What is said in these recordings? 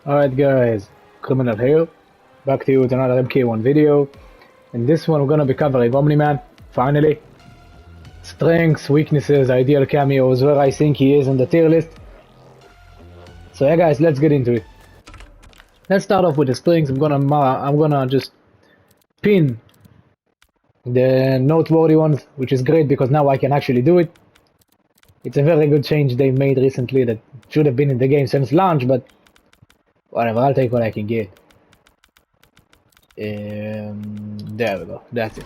Alright guys, Criminal here, back to you with another MK1 video. In this one we're gonna be covering Omni Man, finally. Strengths, weaknesses, ideal cameos, where I think he is on the tier list. So yeah guys, let's get into it. Let's start off with the strengths. I'm gonna just pin the noteworthy ones, which is great because now I can actually do it. It's a very good change they made recently that should have been in the game since launch, but whatever, I'll take what I can get. There we go, that's it.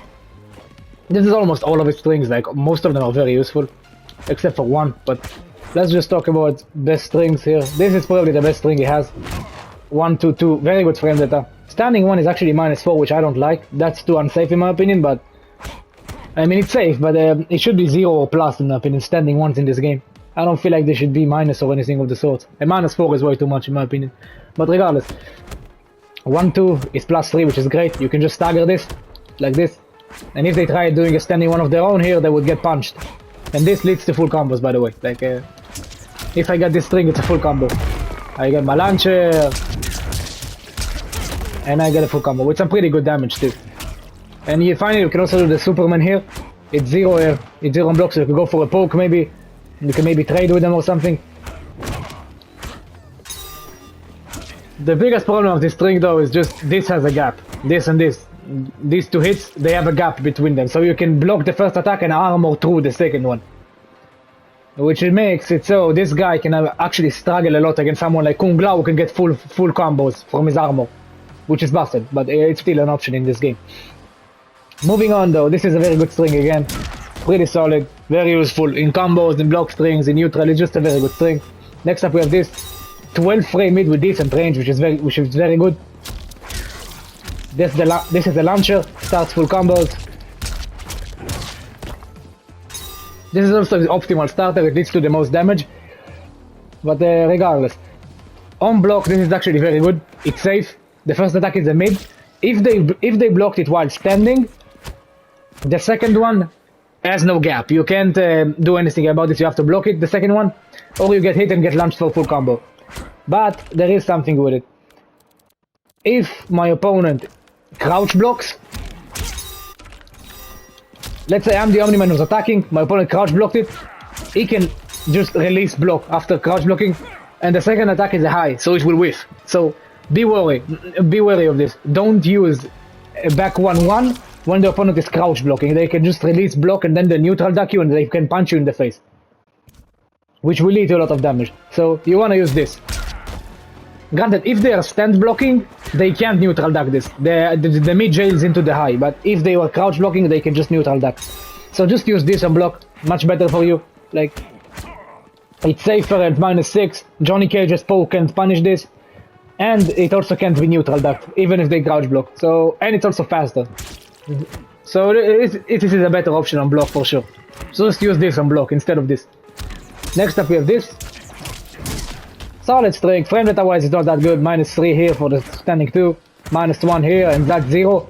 This is almost all of its strings, like most of them are very useful, except for one, but let's just talk about best strings here. This is probably the best string he has. 1, 2, 2, very good frame data. Standing 1 is actually -4, which I don't like. That's too unsafe in my opinion, but I mean it's safe, but it should be 0 or plus in my opinion, standing 1s in this game. I don't feel like they should be minus or anything of the sort. A -4 is way too much in my opinion. But regardless, 1, 2 is +3, which is great. You can just stagger this, like this. And if they try doing a standing 1 of their own here, they would get punched. And this leads to full combos, by the way. Like, if I get this string, it's a full combo. I get my launcher, and I get a full combo with some pretty good damage too. And finally, you can also do the Superman here. It's 0 here, it's 0 on blocks, so you can go for a poke maybe. You can maybe trade with them or something. The biggest problem of this string though is just this has a gap. This and this. These two hits, they have a gap between them. So you can block the first attack and armor through the second one. Which it makes it so this guy can actually struggle a lot against someone like Kung Lao who can get full combos from his armor. Which is busted, but it's still an option in this game. Moving on though, this is a very good string again. Pretty solid, very useful in combos, in block strings, in neutral. It's just a very good string. Next up we have this 12 frame mid with decent range, which is very good. This is the launcher, starts full combos. This is also the optimal starter, it leads to the most damage. But regardless, on block this is actually very good. It's safe. The first attack is a mid. If they blocked it while standing, the second one has no gap. You can't do anything about this. You have to block it, the second one, or you get hit and get launched for full combo. But there is something with it. If my opponent crouch blocks, let's say I'm the Omni Man who's attacking, my opponent crouch blocked it, he can just release block after crouch blocking, and the second attack is a high, so it will whiff. So be wary of this. Don't use a back 1-1 when the opponent is crouch blocking. They can just release block and then the neutral duck you and they can punch you in the face, which will lead to a lot of damage. So you want to use this. Granted, if they are stand blocking, they can't neutral duck this. The mid jails into the high, but if they were crouch blocking, they can just neutral duck. So just use this on block, much better for you. Like, it's safer at -6. Johnny Cage's poke can't punish this, and it also can't be neutral ducked, even if they crouch block. So, and it's also faster. So it is a better option on block for sure. So just use this on block instead of this. Next up we have this. Solid strength, frame data wise it's not that good, -3 here for the standing 2, -1 here, and that's 0.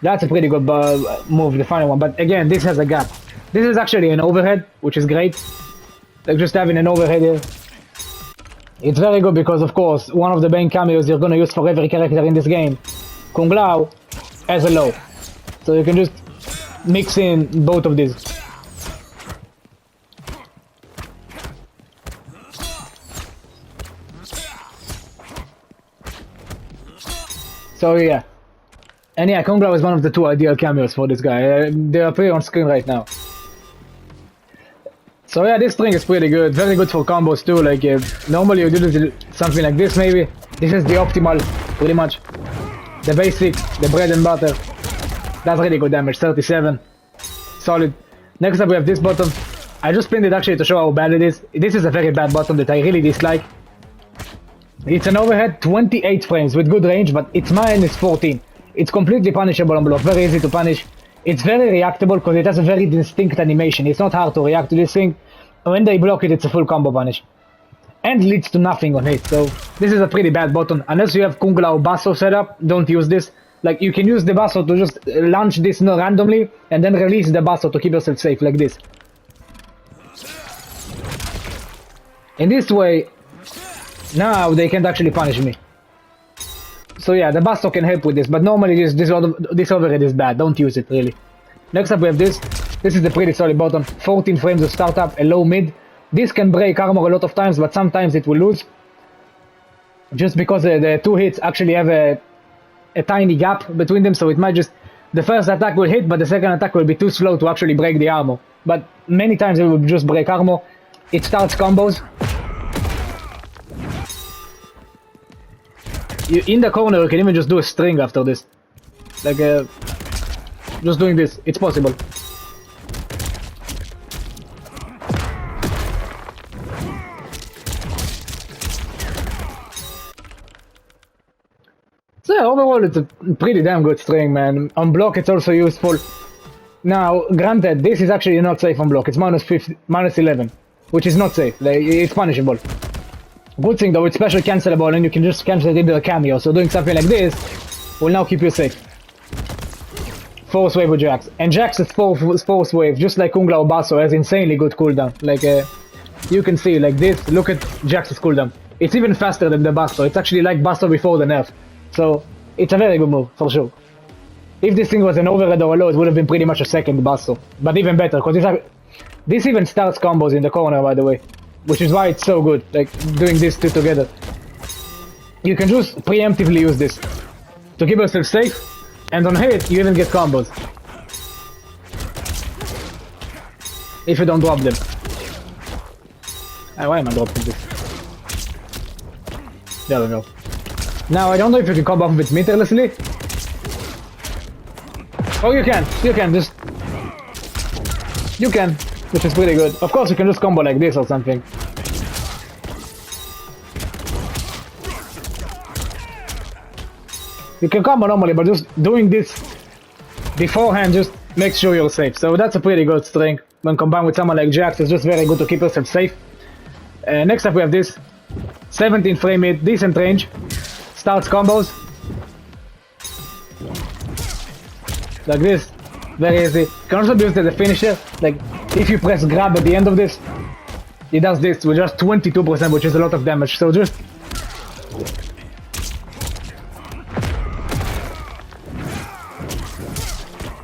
That's a pretty good move, the final one, but again, this has a gap. This is actually an overhead, which is great. Like just having an overhead here. It's very good because of course, one of the main cameos you're gonna use for every character in this game, Kung Lao, has a low. So you can just mix in both of these. So yeah, and yeah, Kung Lao is one of the 2 ideal cameos for this guy. They appear on screen right now. So yeah, this string is pretty good, very good for combos too. Like normally you do something like this maybe. This is the optimal, pretty much. The basic, the bread and butter. That's really good damage, 37. Solid. Next up we have this button. I just pinned it actually to show how bad it is. This is a very bad button that I really dislike. It's an overhead, 28 frames with good range, but it's -14. It's completely punishable on block, very easy to punish. It's very reactable because it has a very distinct animation. It's not hard to react to this thing. When they block it, it's a full combo punish. And leads to nothing on hit, so this is a pretty bad button. Unless you have Kung Lao Basso set up, don't use this. Like, you can use the Basso to just launch this randomly, and then release the Basso to keep yourself safe, like this. In this way, now they can't actually punish me. So yeah, the Basto can help with this, but normally this overhead is bad. Don't use it really. Next up we have this. This is the pretty solid button. 14 frames of startup, a low mid. This can break armor a lot of times, but sometimes it will lose. Just because the two hits actually have a tiny gap between them, so it might just... The first attack will hit, but the second attack will be too slow to actually break the armor. But many times it will just break armor. It starts combos. In the corner you can even just do a string after this. Like just doing this, it's possible. So yeah, overall it's a pretty damn good string, man. On block it's also useful. Now, granted, this is actually not safe on block. It's minus 11, which is not safe. Like, it's punishable. Good thing though, it's special cancelable and you can just cancel it into a cameo. So doing something like this will now keep you safe. Force wave with Jax. And Jax's force wave, just like Kungla or Basso, has insanely good cooldown. Like, you can see, like this, look at Jax's cooldown. It's even faster than the Basso. It's actually like Basso before the nerf. So, it's a very good move, for sure. If this thing was an overhead or a low, it would have been pretty much a second Basso. But even better, because this even starts combos in the corner, by the way. Which is why it's so good, like, doing these two together. You can just preemptively use this to keep yourself safe, and on hit, you even get combos. If you don't drop them. Why am I dropping this? There we go. Now, I don't know if you can combo off with meterlessly. Oh, you can, just... You can, which is pretty good. Of course, you can just combo like this or something. You can combo normally, but just doing this beforehand just makes sure you're safe. So that's a pretty good string. When combined with someone like Jax, it's just very good to keep yourself safe. Next up we have this. 17 frame mid, decent range. Starts combos. Like this. Very easy. Can also be used as a finisher. Like, if you press grab at the end of this, it does this with just 22%, which is a lot of damage. So just...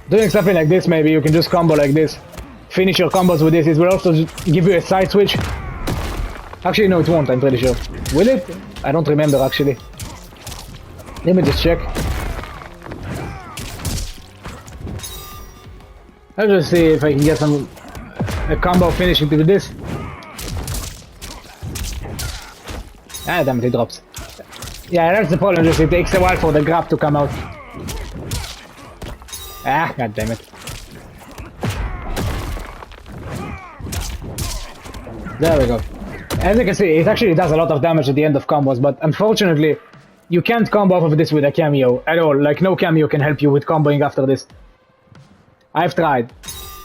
doing something like this, maybe you can just combo like this. Finish your combos with this. It will also give you a side switch. Actually, no, it won't, I'm pretty sure. Will it? I don't remember, actually. Let me just check. I'll just see if I can get a combo finishing with this. Ah, damn it, it drops. Yeah, that's the problem, just it takes a while for the grab to come out. Ah, god damn it. There we go. As you can see, it actually does a lot of damage at the end of combos, but unfortunately, you can't combo off of this with a cameo at all. Like, no cameo can help you with comboing after this. I've tried.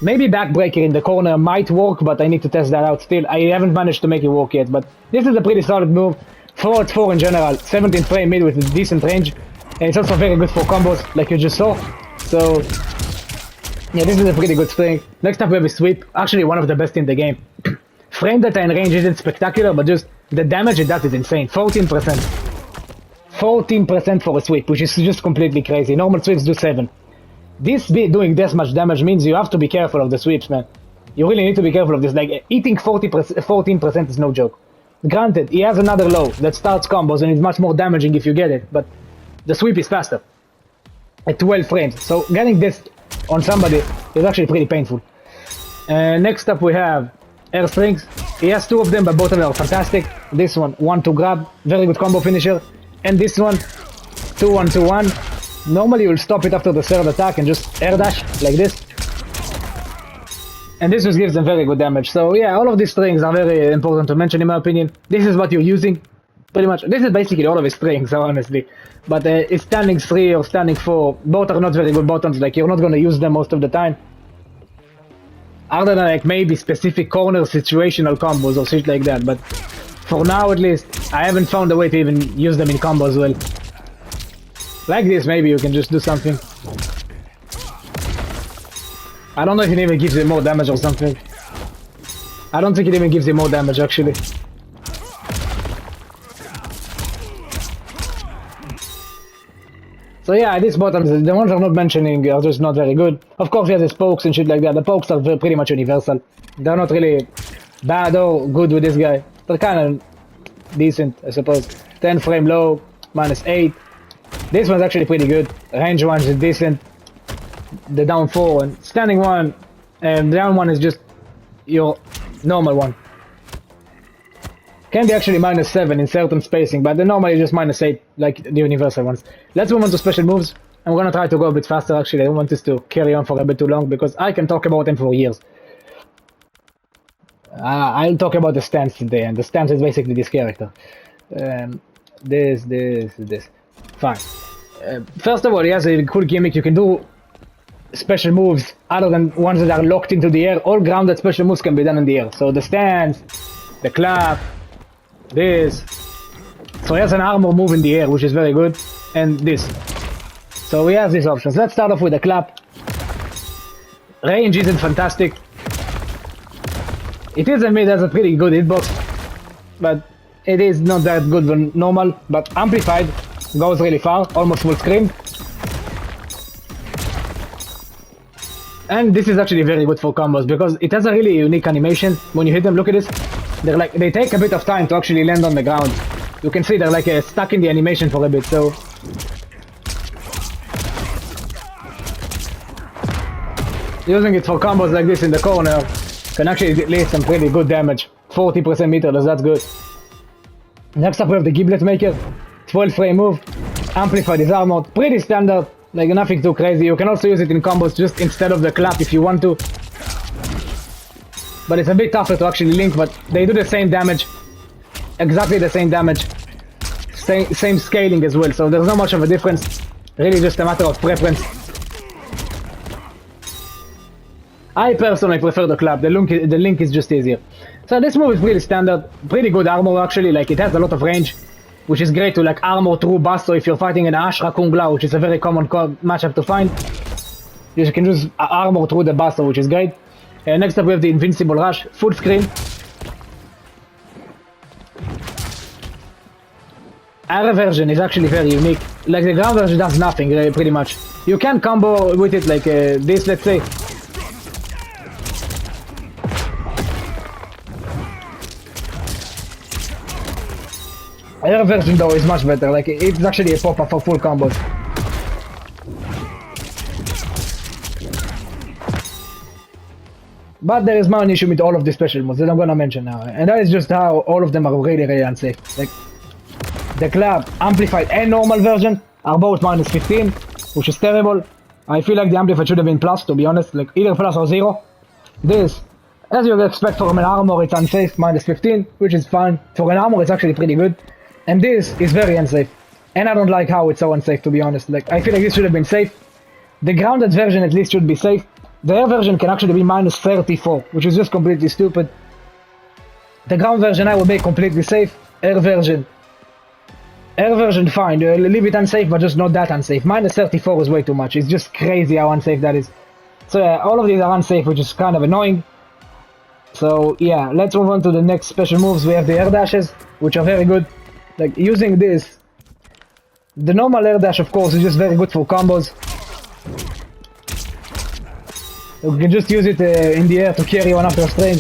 Maybe backbreaker in the corner might work, but I need to test that out still. I haven't managed to make it work yet, but this is a pretty solid move. 4-4 in general, 17 frame mid with a decent range, and it's also very good for combos, like you just saw. So, yeah, this is a pretty good string. Next up we have a sweep, actually one of the best in the game. Frame data and range isn't spectacular, but just the damage it does is insane. 14%. 14% for a sweep, which is just completely crazy. Normal sweeps do 7. This doing this much damage means you have to be careful of the sweeps, man. You really need to be careful of this. Like, eating 14% is no joke. Granted, he has another low that starts combos and it's much more damaging if you get it, but the sweep is faster. At 12 frames. So getting this on somebody is actually pretty painful. Next up we have air strings. He has 2 of them, but both of them are fantastic. This one to grab, very good combo finisher. And this one, 2-1-2-1. Normally you'll stop it after the third attack and just air dash like this. And this just gives them very good damage. So yeah, all of these strings are very important to mention in my opinion. This is what you're using, pretty much. This is basically all of his strings, honestly. But it's standing 3 or standing 4. Both are not very good buttons, like you're not going to use them most of the time. Other than like maybe specific corner situational combos or shit like that. But for now at least, I haven't found a way to even use them in combos well. Like this, maybe you can just do something. I don't know if it even gives him more damage or something. I don't think it even gives him more damage actually. So yeah, these bottoms, the ones I'm not mentioning are just not very good. Of course, he has his pokes and shit like that. The pokes are pretty much universal. They're not really bad or good with this guy. They're kind of decent, I suppose. 10 frame low, -8. This one's actually pretty good. Range one is decent. The down 4 and standing one, and the down one is just your normal one. Can be actually -7 in certain spacing, but the normal is just -8, like the universal ones. Let's move on to special moves. I'm gonna try to go a bit faster actually. I don't want this to carry on for a bit too long because I can talk about them for years. I'll talk about the stance today, and the stance is basically this character. This. Fine. First of all, he has a cool gimmick. You can do special moves other than ones that are locked into the air. All grounded special moves can be done in the air. So the stance, the clap, this. So he has an armor move in the air, which is very good, and this. So he has these options. Let's start off with the clap. Range isn't fantastic. It is admitted as a pretty good hitbox, but it is not that good when normal. But amplified goes really far, almost full screen. And this is actually very good for combos because it has a really unique animation. When you hit them, look at this. They take a bit of time to actually land on the ground. You can see they're like stuck in the animation for a bit. So using it for combos like this in the corner can actually lead some pretty good damage. 40% meterless, that's good. Next up we have the Giblet Maker. 12 frame move. Amplified is armored. Pretty standard. Like nothing too crazy. You can also use it in combos just instead of the clap if you want to. But it's a bit tougher to actually link, but they do the same damage. Exactly the same damage. Same scaling as well, so there's not much of a difference. Really just a matter of preference. I personally prefer the clap. The link is just easier. So this move is really standard. Pretty good armor actually, like it has a lot of range, which is great to like armor through Buster if you're fighting an Ashra Kung Lao, which is a very common matchup to find. You can just armor through the Buster, which is great. Next up we have the Invincible Rush, full screen. Air version is actually very unique. Like the ground version does nothing pretty much. You can combo with it like this, let's say. Air version though is much better, like it's actually a pop-up for full combos. But there is one issue with all of the special moves that I'm gonna mention now, and that is just how all of them are really unsafe. Like the clap, amplified and normal version are both -15, which is terrible. I feel like the amplified should have been plus, to be honest, like either plus or 0. This, as you would expect from an armor, it's unsafe, -15, which is fine. For an armor, it's actually pretty good. And this is very unsafe. And I don't like how it's so unsafe, to be honest. Like, I feel like this should have been safe. The grounded version at least should be safe. The air version can actually be -34, which is just completely stupid. The ground version I would make completely safe. Air version fine. Leave it unsafe, but just not that unsafe. -34 is way too much. It's just crazy how unsafe that is. So yeah, all of these are unsafe, which is kind of annoying. So yeah, let's move on to the next special moves. We have the air dashes, which are very good. Like using this, the normal air dash of course is just very good for combos. You can just use it in the air to carry one after strain.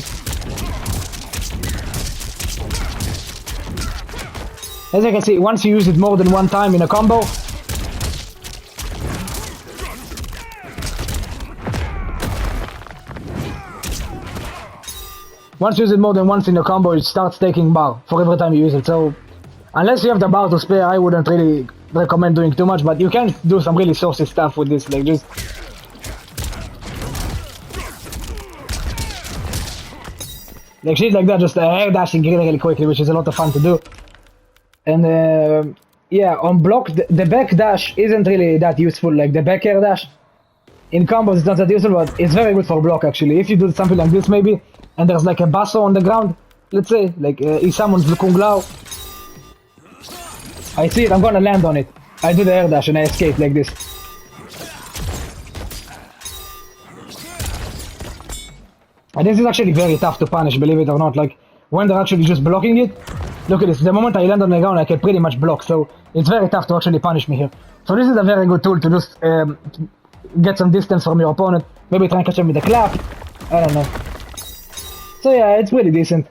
As you can see, once you use it more than one time in a combo, once you use it more than once in a combo, it starts taking bar for every time you use it. So unless you have the bar to spare, I wouldn't really recommend doing too much, but you can do some really saucy stuff with this, like just like shit like that, just air dashing really quickly, which is a lot of fun to do. And yeah, on block, the back dash isn't really that useful, like the back air dash. In combos it's not that useful, but it's very good for block actually. If you do something like this maybe, and there's like a basso on the ground, let's say, like he summons the Kung Lao. I see it, I'm gonna land on it. I do the air dash and I escape like this. And this is actually very tough to punish, believe it or not. Like when they're actually just blocking it, Look at this, the moment I land on the ground I can pretty much block, so it's very tough to actually punish me here. So this is a very good tool to just get some distance from your opponent, maybe try and catch him with a clap, I don't know. So yeah, it's pretty decent.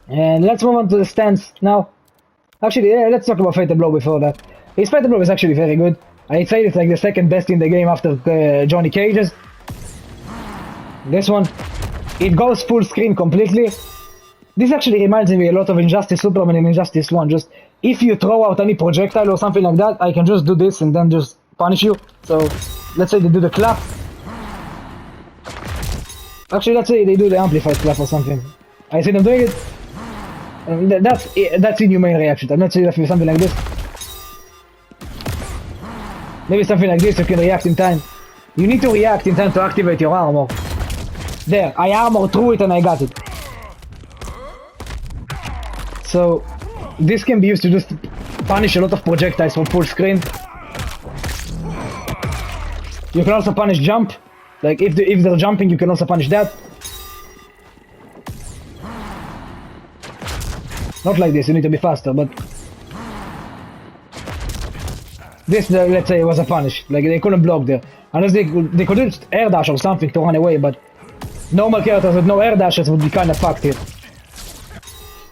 And let's move on to the stance now. Actually, yeah, let's talk about Fatal Blow before that. His Fatal Blow is actually very good. I'd say it's like the second best in the game after Johnny Cage's. This one, it goes full screen completely. This actually reminds me a lot of Injustice Superman and Injustice 1. Just, if you throw out any projectile or something like that, I can just do this and then just punish you. So, let's say they do the clap. Actually, let's say they do the amplified clap or something. I see them doing it. That's inhumane reaction. I'm not saying if something like this. Maybe something like this you can react in time. You need to react in time to activate your armor. There, I armor through it and I got it. So, this can be used to just punish a lot of projectiles from full screen. You can also punish jump. Like if they're jumping, you can also punish that. Not like this, you need to be faster, but this, let's say, was a punish. Like they couldn't block there. Unless they could just air dash or something to run away, but normal characters with no air dashes would be kind of fucked here.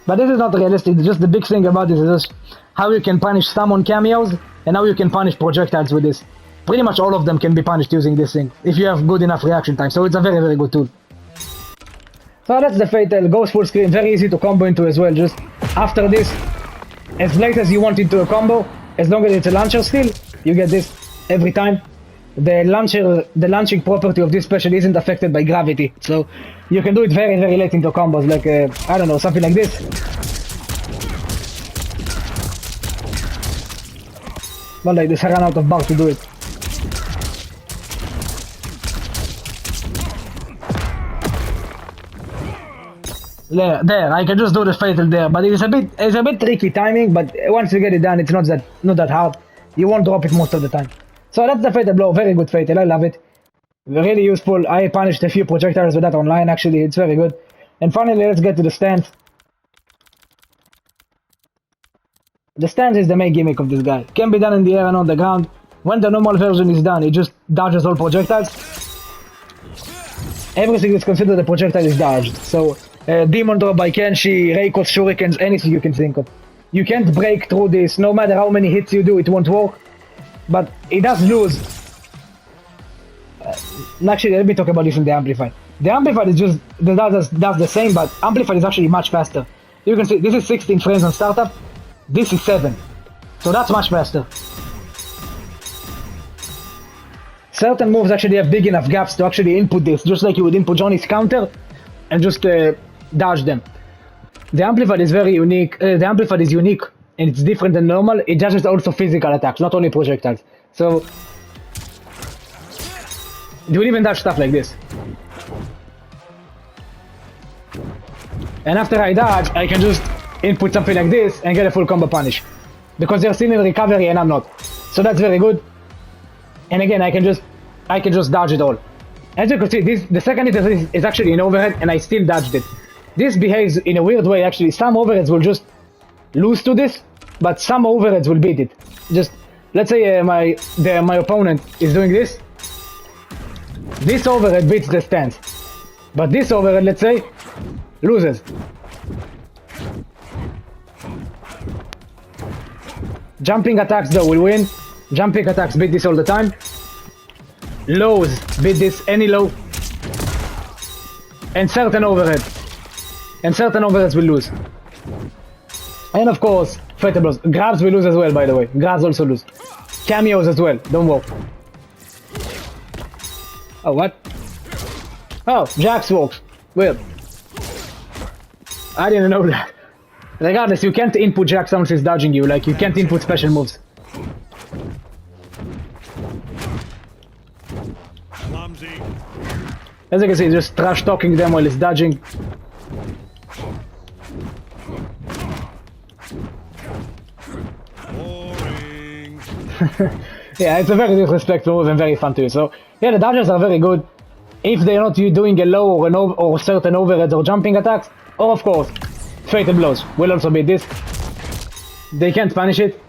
But this is not realistic. Just the big thing about this is just how you can punish summon cameos and how you can punish projectiles with this. Pretty much all of them can be punished using this thing if you have good enough reaction time. So it's a very, very good tool. So that's the Fatal. Goes full screen. Very easy to combo into as well. Just after this, as late as you want into a combo, as long as it's a launcher still, you get this every time. The launching property of this special isn't affected by gravity, so you can do it very, very late into combos, like I don't know, something like this. But like this, I ran out of bar to do it. There, I can just do the Fatal there, but it's a bit tricky timing. But once you get it done, it's not that hard. You won't drop it most of the time. So that's the Fatal Blow, very good Fatal, I love it. Really useful. I punished a few projectiles with that online, actually, it's very good. And finally, let's get to the stance. The stance is the main gimmick of this guy. Can be done in the air and on the ground. When the normal version is done, it just dodges all projectiles. Everything that's considered a projectile is dodged. So, Demon Drop by Kenshi, Reiko's Shurikens, anything you can think of. You can't break through this, no matter how many hits you do, it won't work. But it does lose. Actually, let me talk about this in the Amplified. The Amplified is just, does the same, but Amplified is actually much faster. You can see, this is 16 frames on startup, this is 7. So that's much faster. Certain moves actually have big enough gaps to actually input this, just like you would input Johnny's counter, and just dodge them. The Amplified is very unique, the Amplified is unique, and it's different than normal. It judges also physical attacks, not only projectiles. So you will even dodge stuff like this. And after I dodge, I can just input something like this and get a full combo punish. Because they're still in recovery and I'm not. So that's very good. And again, I can just dodge it all. As you can see, the second hit is actually an overhead and I still dodged it. This behaves in a weird way actually. Some overheads will just lose to this, but some overheads will beat it. Just let's say my opponent is doing this. This overhead beats the stance, but this overhead, let's say, loses. Jumping attacks though will win. Jumping attacks beat this all the time. Lows beat this any low. And certain overheads will lose. And of course, Fatal Blows. Grabs will lose as well, by the way. Grabs also lose. Cameos as well, don't worry. Oh, what? Oh, Jax works. Weird. I didn't know that. Regardless, you can't input Jax unless he's dodging you. Like, you can't input special moves. Clumsy. As you can see, just trash talking them while he's dodging. Yeah, it's a very disrespectful move and very fun too. So yeah, the dodges are very good if they're not you doing a low or certain overheads or jumping attacks, or of course fatal blows will also beat this. They can't punish it,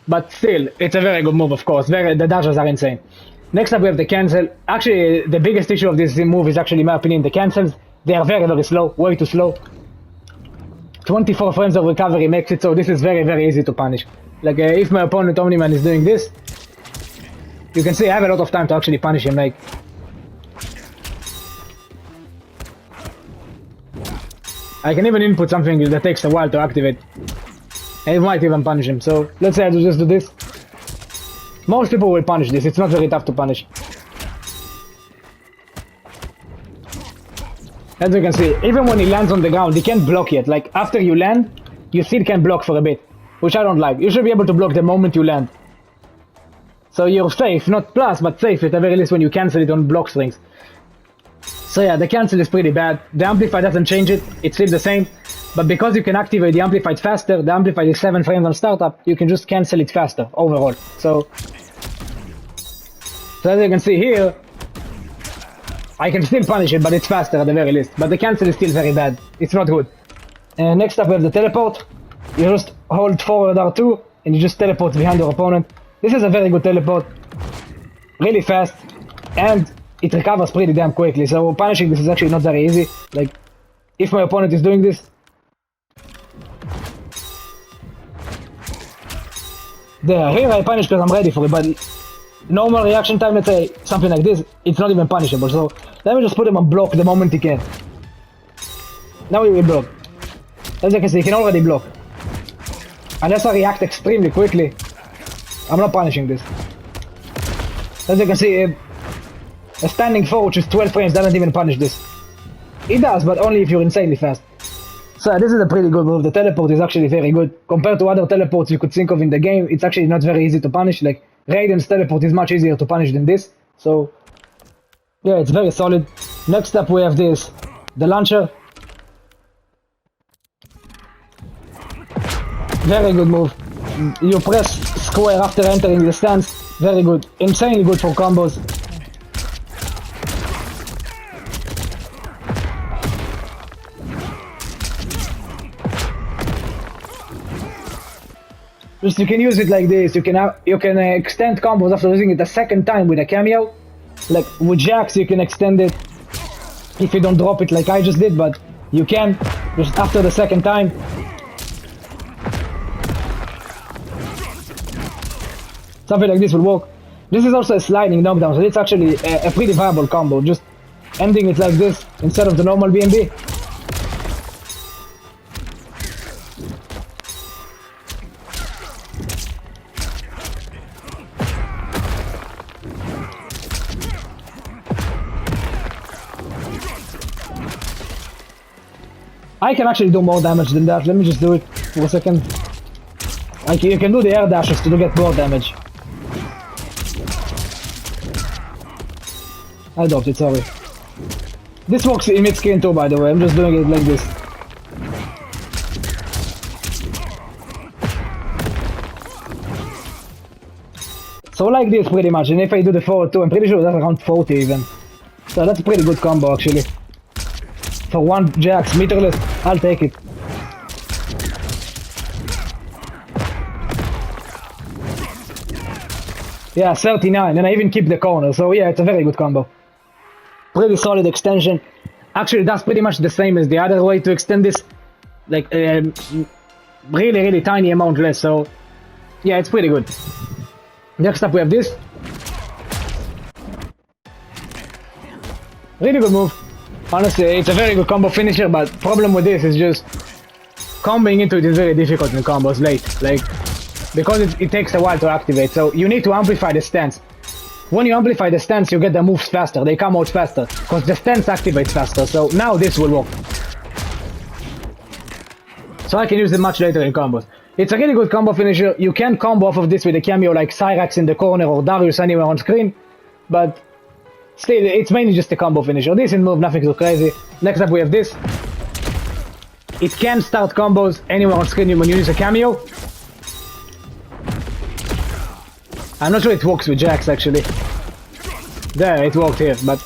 but still, it's a very good move, of course. The dodges are insane. Next up, we have the cancel. Actually, the biggest issue of this move is actually, in my opinion, the cancels. They are very, very slow, way too slow. 24 frames of recovery makes it so this is very, very easy to punish. Like, if my opponent Omni Man is doing this, you can see I have a lot of time to actually punish him. Like, I can even input something that takes a while to activate. And it might even punish him. So, let's say I just do this. Most people will punish this, it's not very tough to punish. As you can see, even when he lands on the ground, he can't block yet. Like, after you land, you still can block for a bit. Which I don't like. You should be able to block the moment you land. So you're safe, not plus, but safe at the very least when you cancel it on block strings. So yeah, the cancel is pretty bad. The Amplify doesn't change it, it's still the same. But because you can activate the Amplified faster, the Amplified is 7 frames on startup, you can just cancel it faster, overall. So as you can see here, I can still punish it, but it's faster at the very least. But the cancel is still very bad, it's not good. Next up we have the teleport. You just hold forward R2, and you just teleport behind your opponent. This is a very good teleport, really fast, and it recovers pretty damn quickly, so punishing this is actually not very easy. Like, if my opponent is doing this, there, here I punish because I'm ready for it, but normal reaction time, let's say something like this, it's not even punishable, so let me just put him on block the moment he can. Now he will block. As you can see, he can already block. Unless I react extremely quickly, I'm not punishing this. As you can see, a standing 4 which is 12 frames doesn't even punish this. It does, but only if you're insanely fast. So this is a pretty good move. The teleport is actually very good. Compared to other teleports you could think of in the game, it's actually not very easy to punish. Like, Raiden's teleport is much easier to punish than this. So, yeah, it's very solid. Next up we have this, the launcher. Very good move. You press square after entering the stance. Very good. Insanely good for combos. Just you can use it like this. You can extend combos after using it a second time with a cameo. Like with Jax, you can extend it if you don't drop it like I just did, but you can just after the second time. Something like this will work. This is also a sliding knockdown, so it's actually a pretty viable combo. Just ending it like this instead of the normal BNB. I can actually do more damage than that. Let me just do it for a second. Like, you can do the air dashes to get more damage. I dropped it, sorry. This works in mid-screen too, by the way. I'm just doing it like this. So like this pretty much, and if I do the forward too, I'm pretty sure that's around 40 even. So that's a pretty good combo actually. For one Jax, meterless, I'll take it. Yeah, 39, and I even keep the corner, so yeah, it's a very good combo. Pretty solid extension. Actually, that's pretty much the same as the other way to extend this. Like, really tiny amount less, so yeah, it's pretty good. Next up we have this. Really good move. Honestly, it's a very good combo finisher, but problem with this is just comboing into it is very difficult in combos late. Like, because it takes a while to activate, so you need to amplify the stance. When you amplify the stance, you get the moves faster, they come out faster, because the stance activates faster, so now this will work. So I can use it much later in combos. It's a really good combo finisher. You can combo off of this with a cameo like Cyrax in the corner or Darius anywhere on screen, but still, it's mainly just a combo finisher. Decent move, nothing too crazy. Next up we have this. It can start combos anywhere on screen when you use a cameo. I'm not sure it works with Jax actually. There, it worked here, but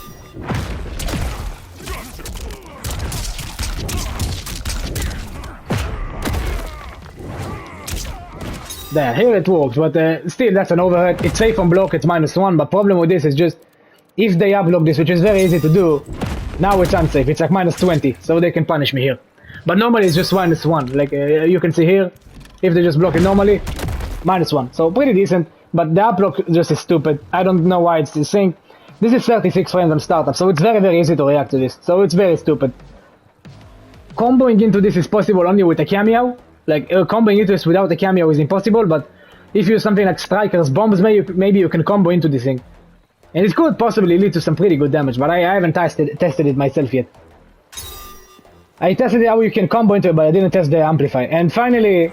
There, here it works, but still that's an overhead. It's safe on block, it's -1, but problem with this is just if they up block this, which is very easy to do, now it's unsafe. It's like -20, so they can punish me here. But normally it's just -1. Like you can see here, if they just block it normally, -1. So pretty decent, but the up block just is stupid. I don't know why it's sync. This is 36 frames on startup, so it's very, very easy to react to this. So it's very stupid. Comboing into this is possible only with a cameo. Like comboing into this without a cameo is impossible, but if you use something like strikers, bombs, maybe you can combo into this thing. And it could possibly lead to some pretty good damage, but I haven't tested it myself yet. I tested how you can combo into it, but I didn't test the amplify. And finally,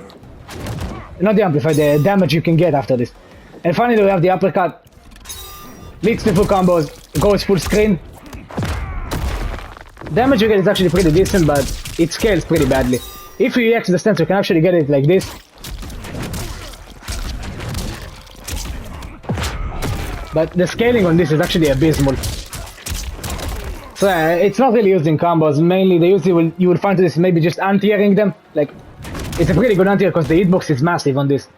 not the amplify, the damage you can get after this. And finally we have the uppercut. Leads to full combos, goes full screen. Damage you get is actually pretty decent, but it scales pretty badly. If you EX the stance, you can actually get it like this. But the scaling on this is actually abysmal. So it's not really used in combos. Mainly they usually you will find this maybe just anti-airing them. Like it's a pretty good anti-air because the hitbox is massive on this.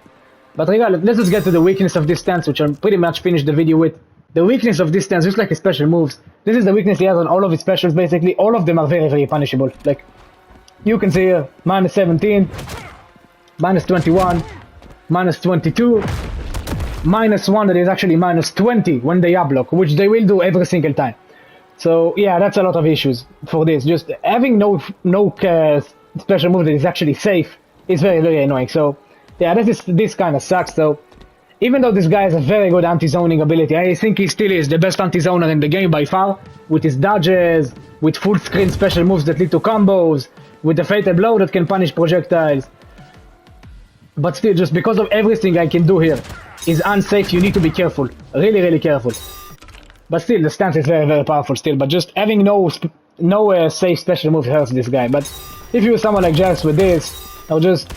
But regardless, let's just get to the weakness of this stance, which I pretty much finished the video with. The weakness of this stance, just like his special moves, this is the weakness he has on all of his specials basically. All of them are very, very punishable. Like you can see here, -17, -21, -22, -1 that is actually -20 when they up block, which they will do every single time. So yeah, that's a lot of issues for this. Just having no special move that is actually safe is very, very annoying. So yeah, this kind of sucks. So even though this guy has a very good anti-zoning ability, I think he still is the best anti-zoner in the game by far, with his dodges, with full screen special moves that lead to combos, with the fatal blow that can punish projectiles. But still, just because of everything I can do here is unsafe, you need to be careful. Really, really careful. But still, the stance is very, very powerful still. But just having no safe special move hurts this guy. But if you use someone like Jax with this, or just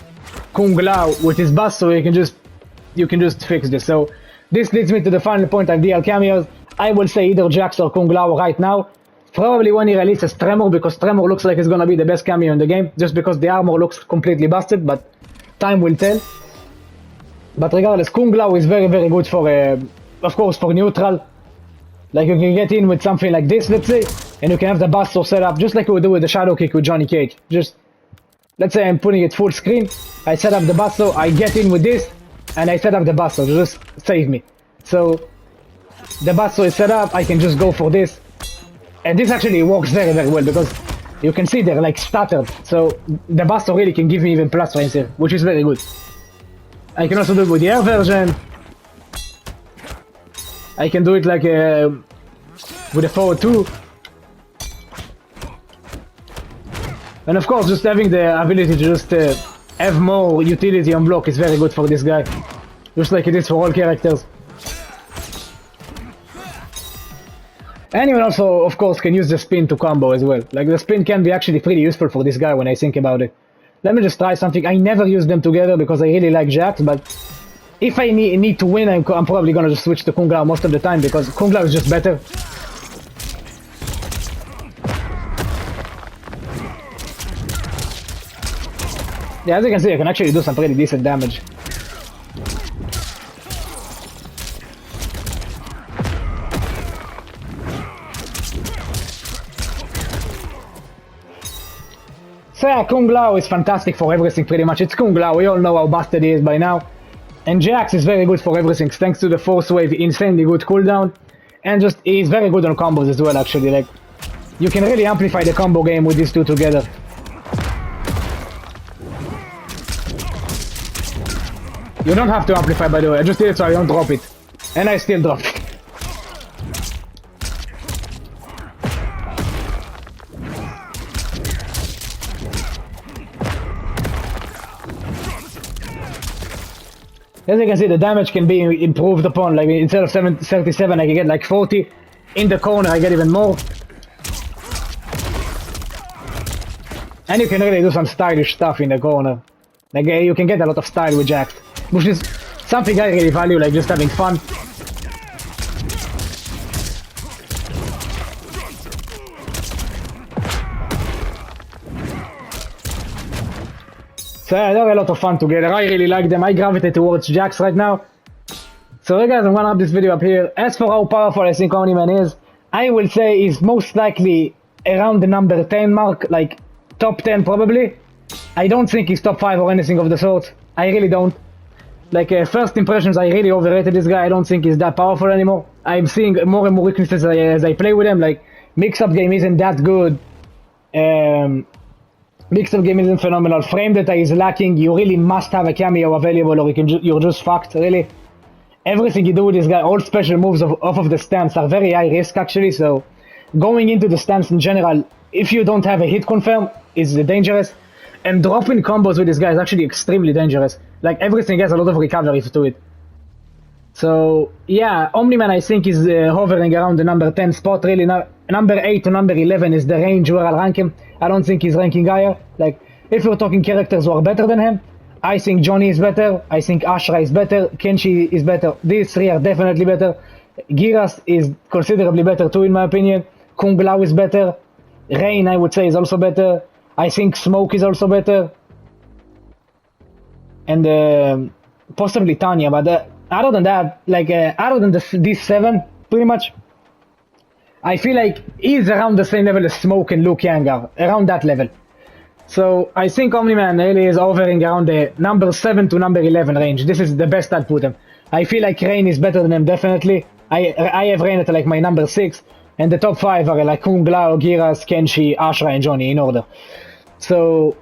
Kung Lao with his Basso, you can just fix this. So this leads me to the final point of DL cameos. I will say either Jax or Kung Lao right now. Probably when he releases Tremor, because Tremor looks like it's gonna be the best cameo in the game, just because the armor looks completely busted, but time will tell. But regardless, Kung Lao is very, very good for, of course, for neutral. Like you can get in with something like this, let's say, and you can have the Basso set up just like we would do with the Shadow Kick with Johnny Cage. Just, let's say I'm putting it full screen, I set up the Basso, I get in with this, and I set up the Basso, just save me. So, the Basso is set up, I can just go for this. And this actually works very, very well, because you can see they're like stuttered. So, the Basso really can give me even plus frames here, which is very good. I can also do it with the air version. I can do it like with a forward 2. And of course, just having the ability to just have more utility on block is very good for this guy. Just like it is for all characters. Anyone also, of course, can use the spin to combo as well. Like the spin can be actually pretty useful for this guy when I think about it. Let me just try something. I never use them together because I really like Jax, but if I need to win, I'm probably gonna just switch to Kung Lao most of the time because Kung Lao is just better. Yeah, as you can see, I can actually do some pretty decent damage. So yeah, Kung Lao is fantastic for everything pretty much. It's Kung Lao, we all know how busted he is by now. And Jax is very good for everything, thanks to the Force Wave, insanely good cooldown. And just, he's very good on combos as well actually, like, you can really amplify the combo game with these two together. You don't have to amplify, by the way, I just did it so I don't drop it. And I still dropped it. As you can see, the damage can be improved upon, like instead of 37 I can get like 40. In the corner I get even more. And you can really do some stylish stuff in the corner. Like you can get a lot of style with Jax, which is something I really value, like just having fun. So yeah, they're a lot of fun together. I really like them. I gravitate towards Jax right now. So yeah, guys, I'm gonna have this video up here. As for how powerful I think Omni Man is, I will say he's most likely around the number 10 mark, like top 10 probably. I don't think he's top 5 or anything of the sort. I really don't. Like first impressions, I really overrated this guy. I don't think he's that powerful anymore. I'm seeing more and more weaknesses as I play with him. Like mix-up game isn't that good. Mix-up game isn't phenomenal. Frame data is lacking. You really must have a cameo available, or you're just fucked. Really, everything you do with this guy, all special moves off of the stance are very high risk actually. So going into the stance in general, if you don't have a hit confirm, is dangerous. And dropping combos with this guy is actually extremely dangerous. Like everything has a lot of recovery to it. So yeah, Omni Man I think is hovering around the number 10 spot. Really, number 8 to number 11 is the range where I'll rank him. I don't think he's ranking higher. Like if we're talking characters who are better than him, I think Johnny is better. I think Ashra is better. Kenshi is better. These three are definitely better. Giras is considerably better too in my opinion. Kung Lao is better. Rain I would say is also better. I think Smoke is also better, and possibly Tanya. But other than that, like other than these 7, pretty much, I feel like he's around the same level as Smoke and Liu Kang are, around that level. So I think Omni Man really is hovering around the number 7 to number 11 range. This is the best I'd put him. I feel like Rain is better than him definitely. I have Rain at like my number 6, and the top 5 are like Kung Lao, Giras, Kenshi, Ashra, and Johnny in order. So,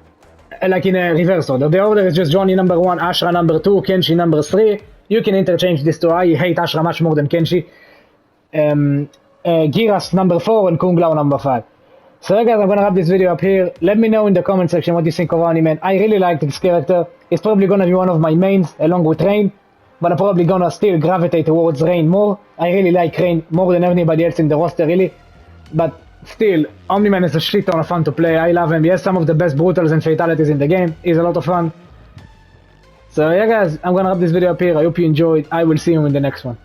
like in a reverse order. The order is just Johnny number 1, Ashra number 2, Kenshi number 3. You can interchange these two. I hate Ashra much more than Kenshi. Giras number 4 and Kung Lao number 5. So yeah, guys, I'm gonna wrap this video up here. Let me know in the comment section what you think of Omni Man. I really like this character. It's probably gonna be one of my mains along with Rain, but I'm probably gonna still gravitate towards Rain more. I really like Rain more than anybody else in the roster, really. But still, Omni Man is a shit ton of fun to play. I love him. He has some of the best brutals and fatalities in the game. He's a lot of fun. So yeah, guys, I'm gonna wrap this video up here. I hope you enjoyed. I will see you in the next one.